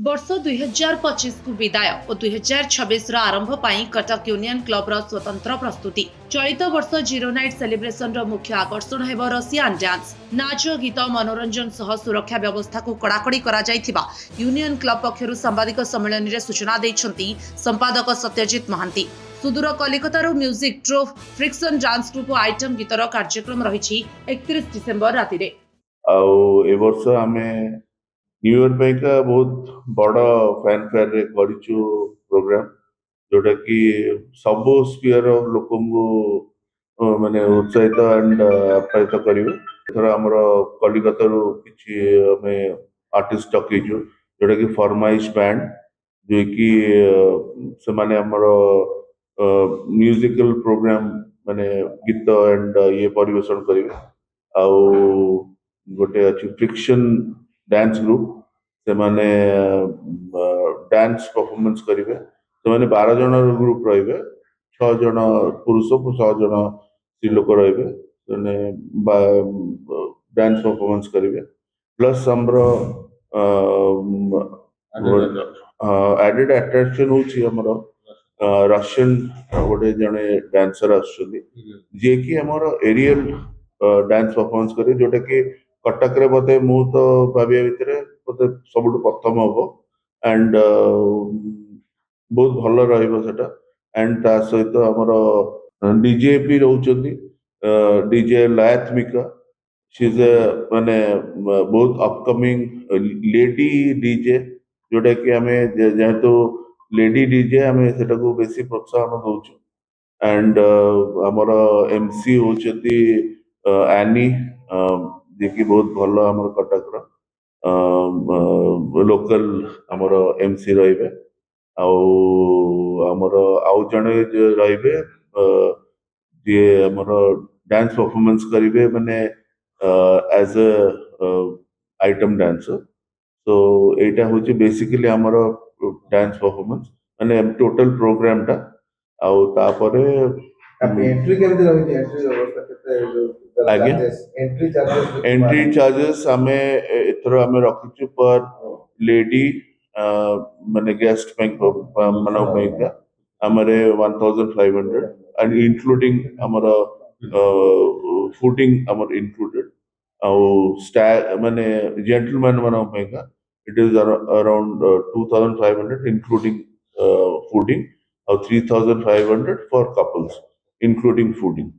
वर्ष 2025 को विदाय और 2026 आरंभ पाई कटक यूनियन क्लब स्वतंत्र प्रस्तुति। चलित वर्ष जीरो नाइट सेलिब्रेशन मुख्य आकर्षण हेब रशियान डांस, नाच गीत मनोरंजन सह सुरक्षा व्यवस्था को कड़ाकड़ी करा जायथिबा यूनियन क्लब पक्षरु सांबादिक सम्मेलन रे सूचना दैछंती संपादक सत्यजित महांती। सुदूर कलिकतार music troupe friction dance group item गीतर कार्यक्रम रही 31 डिसेम्बर राति रे। ए वर्ष आमे न्यू ईयर का बहुत बड़ा फैन फेयर रे करिछु प्रोग्राम जोटा कि सब स्पीयर लोक माने उत्साहित एंड आप्यायित करिवे। एथर हमर कलिकता रो किछि हमें आर्टिस्ट डकैछु जोटा कि फरमाइश बैंड जो कि से माने हमर म्यूजिकल प्रोग्राम माने गीत एंड ये परिवेशन करिवे। आउ गोटे अछि फ्रिक्शन डांस ग्रुप से माने डांस परफॉर्मेंस करिवे। से माने 12 जन ग्रुप रहिबे, 6 जन पुरुष 6 जन स्त्री लोक रहिबे, माने डांस परफॉर्मेंस करिवे। प्लस हमरो एडेड अट्रैक्शन होछि हमरो रशियन गोटे जने डांसर आछुली जे कि हमरो एरियल डांस परफॉर्मेंस करे जोटा कि कटक रे बोधे मु तो भाबिया भितरे बोधे सबुठ प्रथम हबो एंड बहुत भल रहिबो सेटा। एंड ता सहित हमरो डीजे भी रहउचंदी, डीजे लायत्मिका शी इज माने बहुत अपकमिंग लेडी डीजे जोटा कि हमें जेहेतु लेडी डीजे हमें सेटा को बेसी प्रोत्साहन दउछु। एंड हमर एमसी होचती एनी जे कि बहुत भल हमर कटक रो लोकल हमर एमसी रहिबे। आउ जने रहिबे जे हमर डांस परफॉर्मेंस करिवे माने एज अ आइटम डांसर। तो एटा होची बेसिकली हमर डांस परफॉर्मेंस माने टोटल प्रोग्राम टा। आउ तापरे एंट्री केमति रही एंट्री व्यवस्था केते आगे एंट्री चार्जेस हमें एथरो हमें रखिछु पर लेडी माने गेस्ट मानो का हमारे 1500 एंड इंक्लूडिंग हमारा फूडिंग हमर इंक्लूडेड। आउ स्टार माने जेंटलमैन मानो का it is around 2500 including fooding और 3500 फॉर कपल्स इंक्लूडिंग फूडिंग।